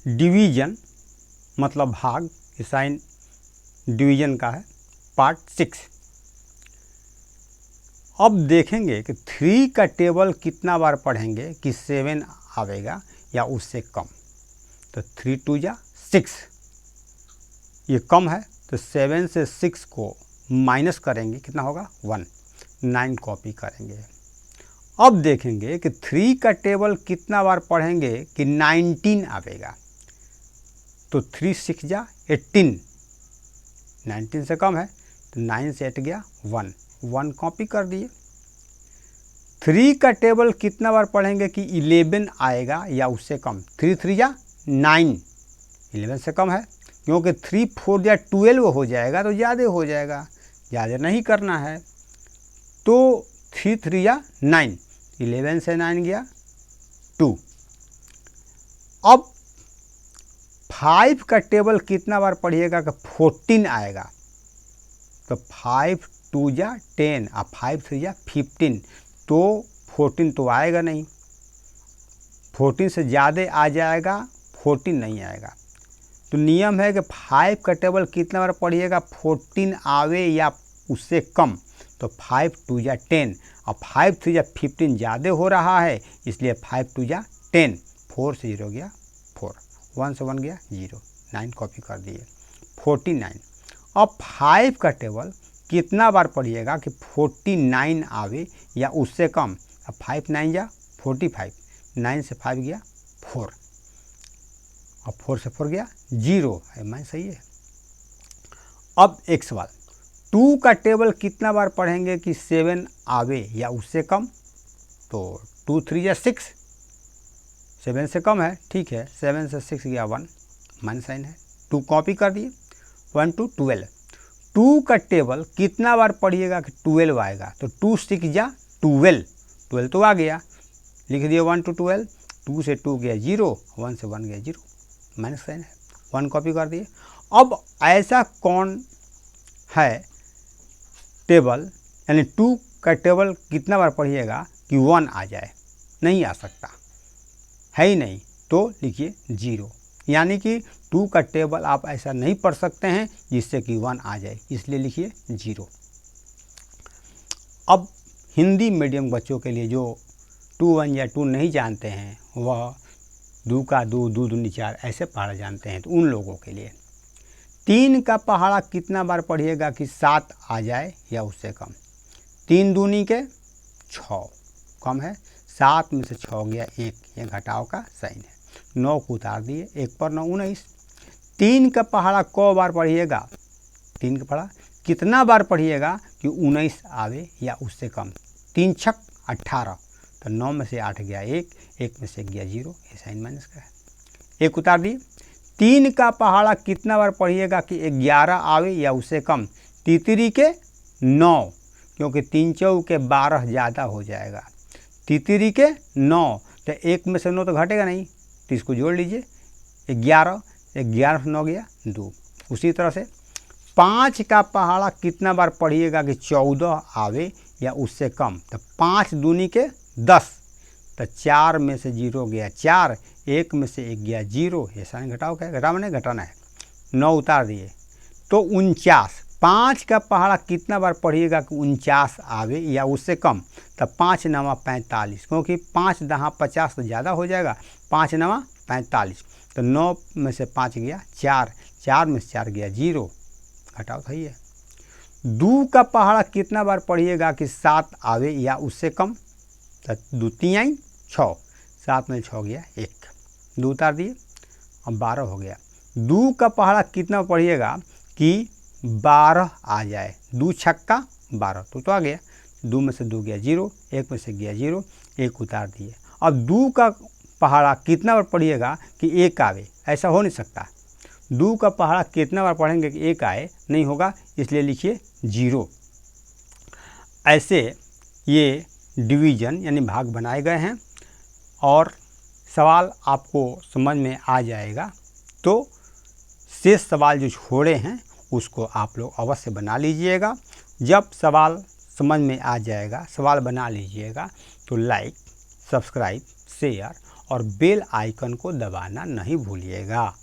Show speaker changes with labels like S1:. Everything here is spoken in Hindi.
S1: डिवीजन मतलब भाग, ये साइन डिवीजन का है, पार्ट 6। अब देखेंगे कि 3 का टेबल कितना बार पढ़ेंगे कि 7 आवेगा या उससे कम। तो 3 2 जा 6, ये कम है तो 7 से 6 को माइनस करेंगे, कितना होगा 1, 9 कॉपी करेंगे। अब देखेंगे कि 3 का टेबल कितना बार पढ़ेंगे कि 19 आवेगा। तो 3 6 जा 18, 19 से कम है तो 9 से 8 गया 1, 1 कॉपी कर दिए। 3 का टेबल कितना बार पढ़ेंगे कि 11 आएगा या उससे कम। 3 3 जा 9, 11 से कम है, क्योंकि 3 4 जा 12 हो जाएगा तो ज़्यादा हो जाएगा, ज़्यादा नहीं करना है। तो 3 3 जा 9, 11 से 9 गया 2। अब 5 का टेबल कितना बार पढ़िएगा कि 14 आएगा। तो 5 2 जा 10 और 5 3 जा 15, तो 14 तो आएगा नहीं, 14 से ज़्यादा आ जाएगा, 14 नहीं आएगा। तो नियम है कि 5 का टेबल कितना बार पढ़िएगा 14 आवे या उससे कम। तो 5 2 जा 10 और 5 3 जा 15 ज़्यादा हो रहा है, इसलिए 5 2 जा 10, 4 से 0 गया 4, 1 से 1 गया 0, 9 कॉपी कर दिए 49। अब 5 का टेबल कितना बार पढ़िएगा कि 49 आवे या उससे कम। अब 5 9 जा 45, 9 से 5 गया 4 और 4 से 4 गया 0, है मैं सही है। अब एक सवाल, 2 का टेबल कितना बार पढ़ेंगे कि 7 आवे या उससे कम। तो 2 3 जा 6, 7 से कम है, ठीक है, 7 से 6 गया 1, माइनस साइन है, 2 कॉपी कर दिए। 1 2 12, 2 का टेबल कितना बार पढ़िएगा कि 12 आएगा। तो 2 6 जा 12, 12 तो आ गया, लिख दिए 1 2 12, 2 से 2 गया 0, 1 से 1 गया 0, माइनस साइन है, 1 कॉपी कर दिए। अब ऐसा कौन है टेबल, यानी 2 का टेबल कितना बार पढ़िएगा कि 1 आ जाए, नहीं आ सकता है ही नहीं, तो लिखिए 0। यानी कि 2 का टेबल आप ऐसा नहीं पढ़ सकते हैं जिससे कि 1 आ जाए, इसलिए लिखिए 0। अब हिंदी मीडियम बच्चों के लिए जो 2 1 या 2 नहीं जानते हैं, वह 2 का 2 2 दूनी 4 ऐसे पढ़ा जानते हैं, तो उन लोगों के लिए 3 का पहाड़ा कितना बार पढ़िएगा कि 7 आ जाए या उससे कम। 3 दूनी के 6, कम है, 7 में से 6 गया 1, ये घटाव का साइन है, 9 को उतार दिए, 1 पर 9 19। 3 का पहाड़ा क बार पढ़िएगा, 3 का पहाड़ा कितना बार पढ़िएगा कि 19 आवे या उससे कम। 3 छक 18, तो 9 में से 8 गया 1, 1 में से गया 0, ये साइन माइनस का है, 1 उतार दिए। 3 का पहाड़ा कितना बार पढ़िएगा कि 11 आवे या उससे कम। तीतरी के 9, क्योंकि 3 चौके 12 ज़्यादा हो जाएगा, तीतरी के 9, तो 1 में से 9 तो घटेगा नहीं, तो इसको जोड़ लीजिए 11, 11 से 9 गया 2। उसी तरह से 5 का पहाड़ा कितना बार पढ़िएगा कि 14 आवे या उससे कम। तो 5 दूनी के 10, तो 4 में से 0 गया 4, 1 में से 1 गया 0, ये साइन घटाव का है, घटाव नहीं घटाना है, 9 उतार दिए। तो 49, 5 का पहाड़ा कितना बार पढ़िएगा कि 49 आवे या उससे कम। तो 5 9 45, क्योंकि 5 10 50 तो ज़्यादा हो जाएगा, 5 9 45, तो 9 में से 5 गया 4, 4 में से 4 गया 0, घटाव सही है। 2 का पहाड़ा कितना बार पढ़िएगा कि 7 आवे या उससे कम। तो 2 3 6, 7 में 6 गया 1, 2 उतार दिए, अब 12 हो गया। 2 का पहाड़ा कितना पढ़िएगा कि 12 आ जाए, 2 छक्का 12, तो आ गया, 2 में से 2 गया 0, 1 में से गया 0, 1 उतार दिए। अब 2 का पहाड़ा कितना बार पढ़िएगा कि 1 आवे, ऐसा हो नहीं सकता। 2 का पहाड़ा कितना बार पढ़ेंगे कि 1 आए, नहीं होगा, इसलिए लिखिए 0। ऐसे ये डिवीज़न यानी भाग बनाए गए हैं और सवाल आपको समझ में आ जाएगा। तो शेष सवाल जो छोड़े हैं उसको आप लोग अवश्य बना लीजिएगा। जब सवाल समझ में आ जाएगा, सवाल बना लीजिएगा, तो लाइक, सब्सक्राइब, शेयर और बेल आइकन को दबाना नहीं भूलिएगा।